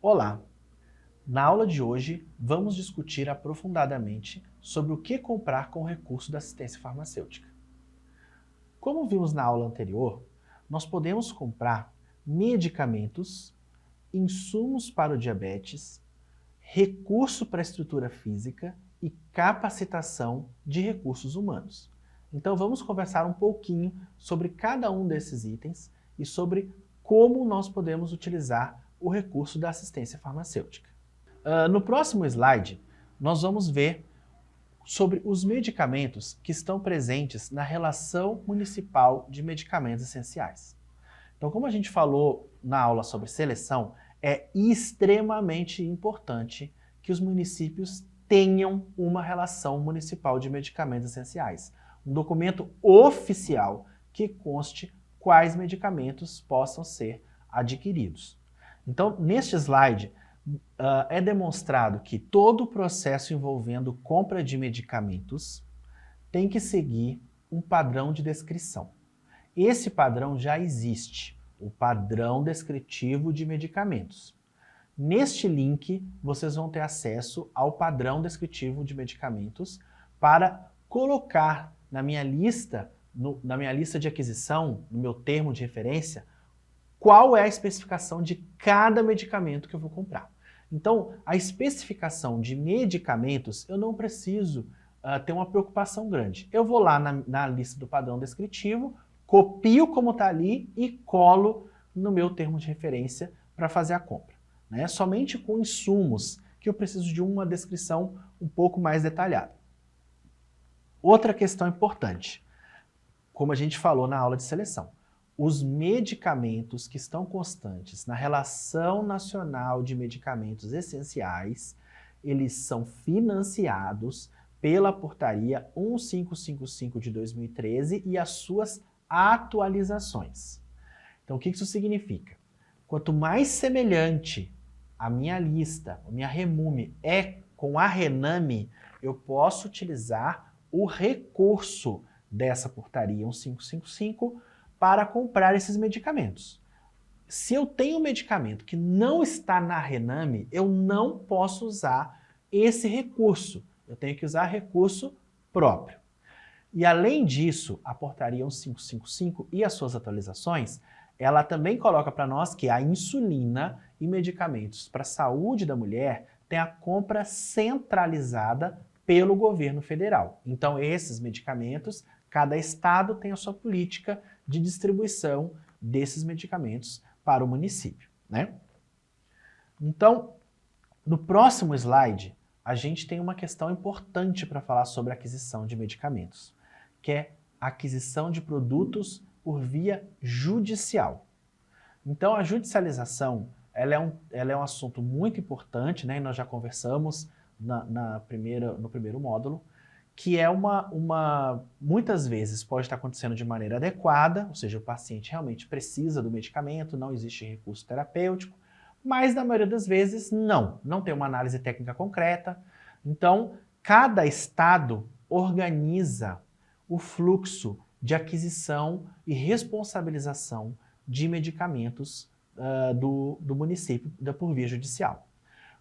Olá! Na aula de hoje, vamos discutir aprofundadamente sobre o que comprar com o recurso da assistência farmacêutica. Como vimos na aula anterior, nós podemos comprar medicamentos, insumos para o diabetes, recurso para a estrutura física e capacitação de recursos humanos. Então vamos conversar um pouquinho sobre cada um desses itens e sobre como nós podemos utilizar o recurso da assistência farmacêutica. No próximo slide, nós vamos ver sobre os medicamentos que estão presentes na relação municipal de medicamentos essenciais. Então, como a gente falou na aula sobre seleção, é extremamente importante que os municípios tenham uma relação municipal de medicamentos essenciais. Um documento oficial que conste quais medicamentos possam ser adquiridos. Então, neste slide, é demonstrado que todo o processo envolvendo compra de medicamentos tem que seguir um padrão de descrição. Esse padrão já existe, o padrão descritivo de medicamentos. Neste link, vocês vão ter acesso ao padrão descritivo de medicamentos para colocar na minha lista de aquisição, no meu termo de referência, qual é a especificação de cada medicamento que eu vou comprar. Então, a especificação de medicamentos, eu não preciso ter uma preocupação grande. Eu vou lá na lista do padrão descritivo, copio como está ali e colo no meu termo de referência para fazer a compra. Né? Somente com insumos que eu preciso de uma descrição um pouco mais detalhada. Outra questão importante, como a gente falou na aula de seleção. Os medicamentos que estão constantes na Relação Nacional de Medicamentos Essenciais, eles são financiados pela Portaria 1555 de 2013 e as suas atualizações. Então, o que isso significa? Quanto mais semelhante a minha lista, a minha REMUME é com a RENAME, eu posso utilizar o recurso dessa Portaria 1555 para comprar esses medicamentos. Se eu tenho um medicamento que não está na RENAME, eu não posso usar esse recurso. Eu tenho que usar recurso próprio. E além disso, a Portaria 1555 e as suas atualizações, ela também coloca para nós que a insulina e medicamentos para a saúde da mulher tem a compra centralizada pelo governo federal. Então esses medicamentos, cada estado tem a sua política de distribuição desses medicamentos para o município, né? Então, no próximo slide, a gente tem uma questão importante para falar sobre a aquisição de medicamentos, que é a aquisição de produtos por via judicial. Então, a judicialização, ela é um assunto muito importante, né? E nós já conversamos no primeiro módulo, que é muitas vezes pode estar acontecendo de maneira adequada, ou seja, o paciente realmente precisa do medicamento, não existe recurso terapêutico, mas na maioria das vezes não tem uma análise técnica concreta. Então, cada estado organiza o fluxo de aquisição e responsabilização de medicamentos do município por via judicial.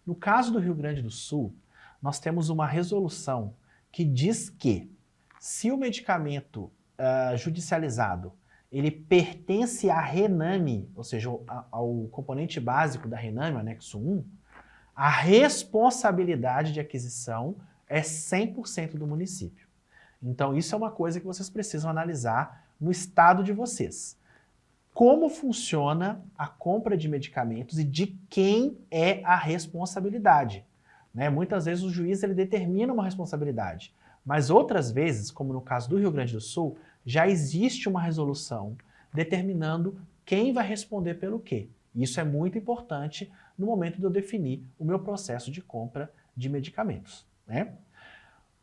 No caso do Rio Grande do Sul, nós temos uma resolução que diz que se o medicamento judicializado ele pertence à RENAME, ou seja, ao componente básico da RENAME, anexo 1, a responsabilidade de aquisição é 100% do município. Então isso é uma coisa que vocês precisam analisar no estado de vocês. Como funciona a compra de medicamentos e de quem é a responsabilidade? Né? Muitas vezes o juiz ele determina uma responsabilidade, mas outras vezes, como no caso do Rio Grande do Sul, já existe uma resolução determinando quem vai responder pelo quê. Isso é muito importante no momento de eu definir o meu processo de compra de medicamentos. Né?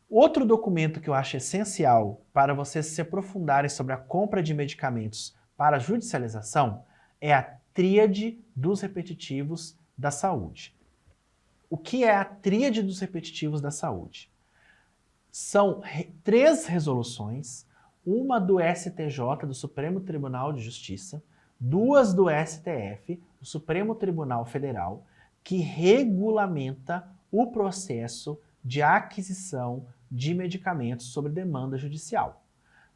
Outro documento que eu acho essencial para vocês se aprofundarem sobre a compra de medicamentos para judicialização é a tríade dos repetitivos da saúde. O que é a tríade dos repetitivos da saúde? São 3 resoluções, uma do STJ, do Supremo Tribunal de Justiça, 2 do STF, do Supremo Tribunal Federal, que regulamenta o processo de aquisição de medicamentos sob demanda judicial.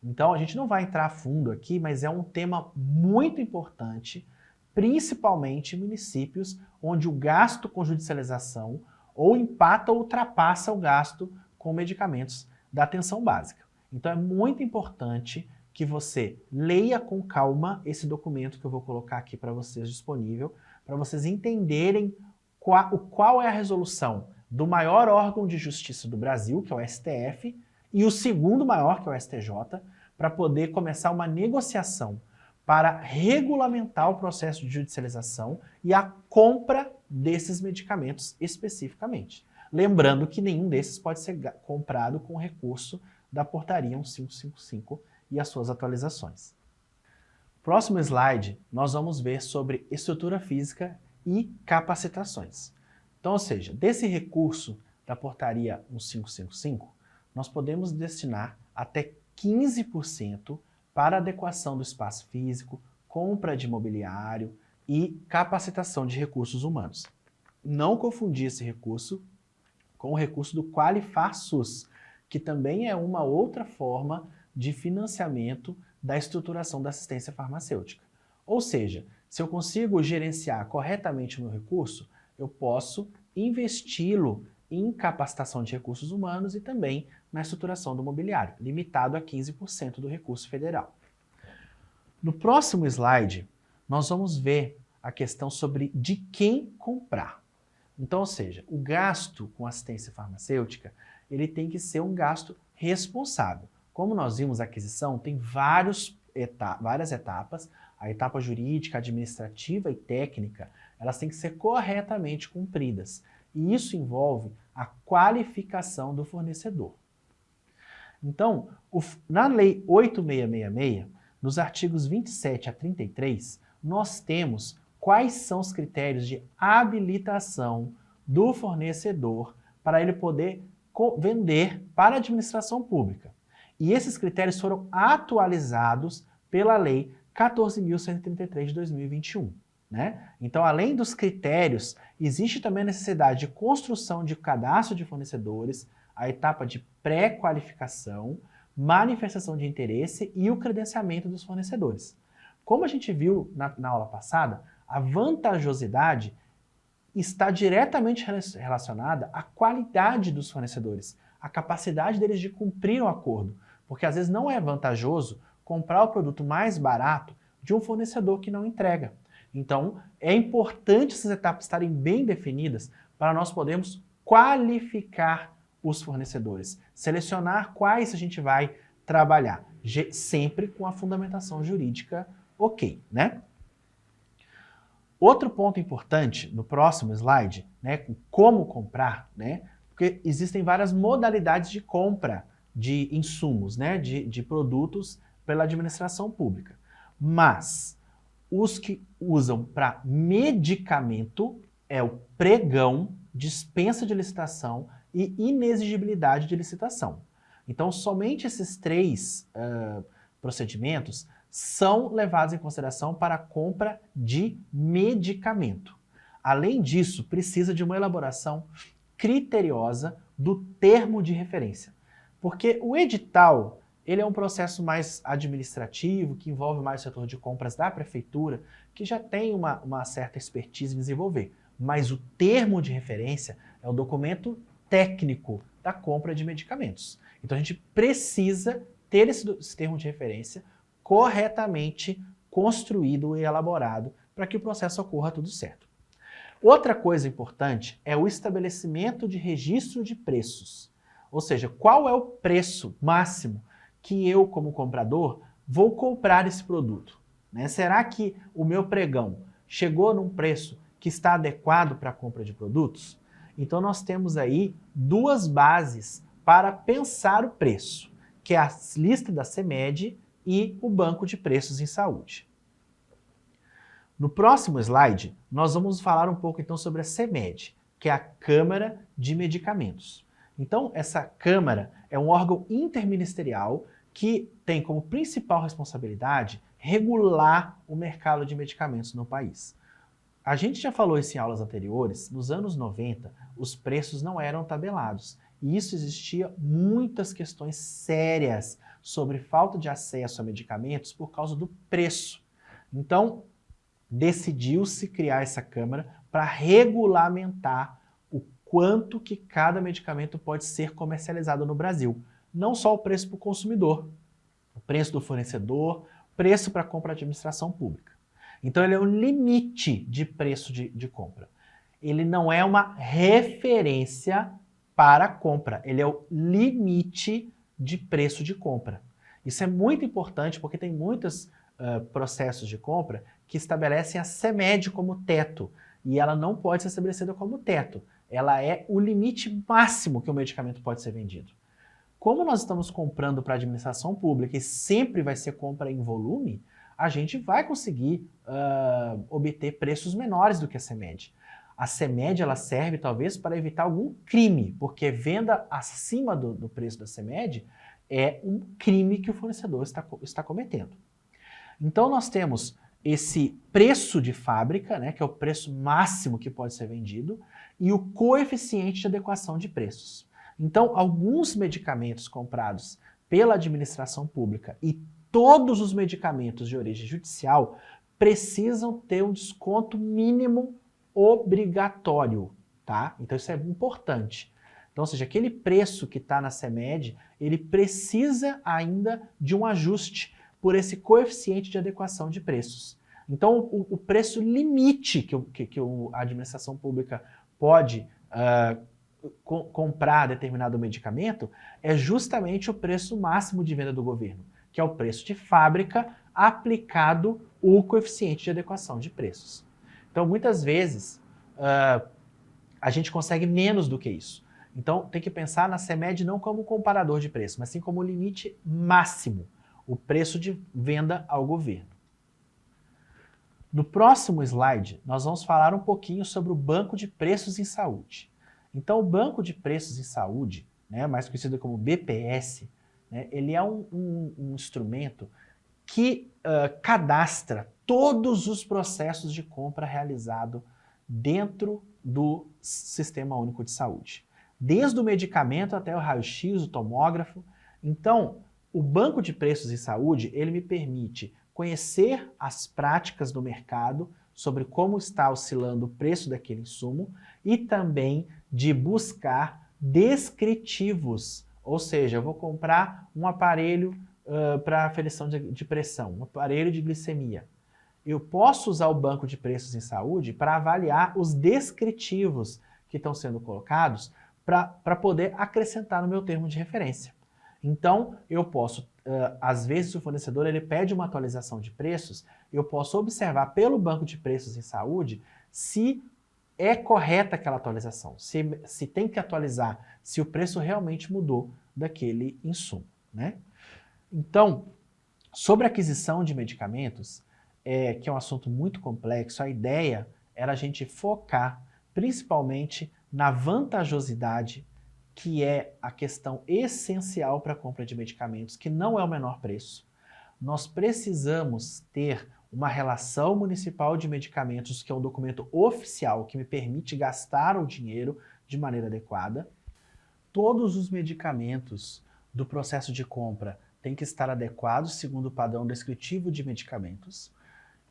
Então, a gente não vai entrar a fundo aqui, mas é um tema muito importante, principalmente em municípios onde o gasto com judicialização ou empata ou ultrapassa o gasto com medicamentos da atenção básica. Então, é muito importante que você leia com calma esse documento que eu vou colocar aqui para vocês disponível, para vocês entenderem qual é a resolução do maior órgão de justiça do Brasil, que é o STF, e o segundo maior, que é o STJ, para poder começar uma negociação para regulamentar o processo de judicialização e a compra desses medicamentos especificamente. Lembrando que nenhum desses pode ser comprado com recurso da portaria 1555 e as suas atualizações. Próximo slide, nós vamos ver sobre estrutura física e capacitações. Então, ou seja, desse recurso da portaria 1555, nós podemos destinar até 15% para adequação do espaço físico, compra de mobiliário e capacitação de recursos humanos. Não confundir esse recurso com o recurso do Qualifar SUS, que também é uma outra forma de financiamento da estruturação da assistência farmacêutica. Ou seja, se eu consigo gerenciar corretamente o meu recurso, eu posso investi-lo em capacitação de recursos humanos e também na estruturação do mobiliário, limitado a 15% do recurso federal. No próximo slide, nós vamos ver a questão sobre de quem comprar. Então, ou seja, o gasto com assistência farmacêutica, ele tem que ser um gasto responsável. Como nós vimos, a aquisição tem várias etapas, a etapa jurídica, administrativa e técnica, elas têm que ser corretamente cumpridas. E isso envolve a qualificação do fornecedor. Então, na Lei 8666, nos artigos 27 a 33, nós temos quais são os critérios de habilitação do fornecedor para ele poder vender para a administração pública. E esses critérios foram atualizados pela Lei 14.133 de 2021. Né? Então, além dos critérios, existe também a necessidade de construção de cadastro de fornecedores, a etapa de pré-qualificação, manifestação de interesse e o credenciamento dos fornecedores. Como a gente viu na aula passada, a vantajosidade está diretamente relacionada à qualidade dos fornecedores, à capacidade deles de cumprir o acordo, porque às vezes não é vantajoso comprar o produto mais barato de um fornecedor que não entrega. Então, é importante essas etapas estarem bem definidas para nós podermos qualificar os fornecedores, selecionar quais a gente vai trabalhar, sempre com a fundamentação jurídica ok, né? Outro ponto importante no próximo slide, né, como comprar, né, porque existem várias modalidades de compra de insumos, né, de produtos pela administração pública, mas os que usam para medicamento é o pregão, dispensa de licitação e inexigibilidade de licitação. Então, somente esses três procedimentos são levados em consideração para a compra de medicamento. Além disso, precisa de uma elaboração criteriosa do termo de referência, porque o edital ele é um processo mais administrativo, que envolve mais o setor de compras da prefeitura, que já tem uma certa expertise em desenvolver. Mas o termo de referência é o documento técnico da compra de medicamentos. Então a gente precisa ter esse termo de referência corretamente construído e elaborado para que o processo ocorra tudo certo. Outra coisa importante é o estabelecimento de registro de preços. Ou seja, qual é o preço máximo que eu, como comprador, vou comprar esse produto? Né? Será que o meu pregão chegou num preço que está adequado para a compra de produtos? Então nós temos aí duas bases para pensar o preço, que é a lista da CMED e o Banco de Preços em Saúde. No próximo slide, nós vamos falar um pouco então sobre a CMED, que é a Câmara de Medicamentos. Então, essa Câmara é um órgão interministerial que tem como principal responsabilidade regular o mercado de medicamentos no país. A gente já falou isso em aulas anteriores, nos anos 90, os preços não eram tabelados. E isso existia muitas questões sérias sobre falta de acesso a medicamentos por causa do preço. Então, decidiu-se criar essa Câmara para regulamentar o quanto que cada medicamento pode ser comercializado no Brasil. Não só o preço para o consumidor, o preço do fornecedor, preço para compra de administração pública. Então ele é um limite de preço de compra. Ele não é uma referência para a compra, ele é o limite de preço de compra. Isso é muito importante porque tem muitos processos de compra que estabelecem a CMED como teto, e ela não pode ser estabelecida como teto. Ela é o limite máximo que o medicamento pode ser vendido. Como nós estamos comprando para a administração pública e sempre vai ser compra em volume, a gente vai conseguir obter preços menores do que a CMED. A CMED ela serve talvez para evitar algum crime, porque venda acima do preço da CMED é um crime que o fornecedor está cometendo. Então nós temos esse preço de fábrica, né, que é o preço máximo que pode ser vendido, e o coeficiente de adequação de preços. Então, alguns medicamentos comprados pela administração pública e todos os medicamentos de origem judicial precisam ter um desconto mínimo obrigatório, tá? Então isso é importante. Então, ou seja, aquele preço que está na CMED, ele precisa ainda de um ajuste por esse coeficiente de adequação de preços. Então, o preço limite que a administração pública pode comprar determinado medicamento é justamente o preço máximo de venda do governo, que é o preço de fábrica aplicado o coeficiente de adequação de preços. Então, muitas vezes, a gente consegue menos do que isso. Então, tem que pensar na CMED não como comparador de preço, mas sim como limite máximo, o preço de venda ao governo. No próximo slide, nós vamos falar um pouquinho sobre o Banco de Preços em Saúde. Então, o Banco de Preços em Saúde, né, mais conhecido como BPS, né, ele é um instrumento que cadastra todos os processos de compra realizado dentro do Sistema Único de Saúde. Desde o medicamento até o raio-x, o tomógrafo. Então, o Banco de Preços em Saúde, ele me permite conhecer as práticas do mercado sobre como está oscilando o preço daquele insumo e também de buscar descritivos, ou seja, eu vou comprar um aparelho para aferição de pressão, um aparelho de glicemia. Eu posso usar o Banco de Preços em Saúde para avaliar os descritivos que estão sendo colocados para poder acrescentar no meu termo de referência. Então, eu posso, às vezes o fornecedor ele pede uma atualização de preços, eu posso observar pelo Banco de Preços em Saúde se é correta aquela atualização, se tem que atualizar, se o preço realmente mudou daquele insumo, né? Então, sobre a aquisição de medicamentos, que é um assunto muito complexo, a ideia era a gente focar principalmente na vantajosidade, que é a questão essencial para a compra de medicamentos, que não é o menor preço. Nós precisamos ter uma relação municipal de medicamentos, que é um documento oficial que me permite gastar o dinheiro de maneira adequada. Todos os medicamentos do processo de compra têm que estar adequados segundo o padrão descritivo de medicamentos.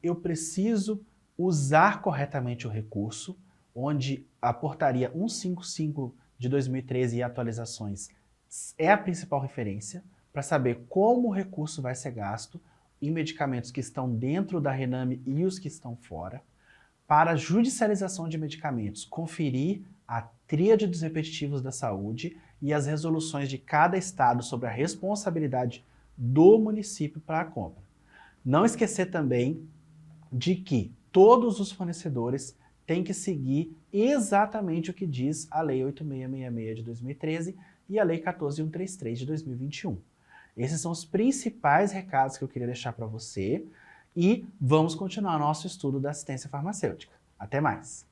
Eu preciso usar corretamente o recurso, onde a portaria 155 de 2013 e atualizações é a principal referência para saber como o recurso vai ser gasto em medicamentos que estão dentro da RENAME e os que estão fora. Para a judicialização de medicamentos, conferir a tríade dos repetitivos da saúde e as resoluções de cada estado sobre a responsabilidade do município para a compra. Não esquecer também de que todos os fornecedores têm que seguir exatamente o que diz a Lei 8666 de 2013 e a Lei 14133 de 2021. Esses são os principais recados que eu queria deixar para você e vamos continuar nosso estudo da assistência farmacêutica. Até mais!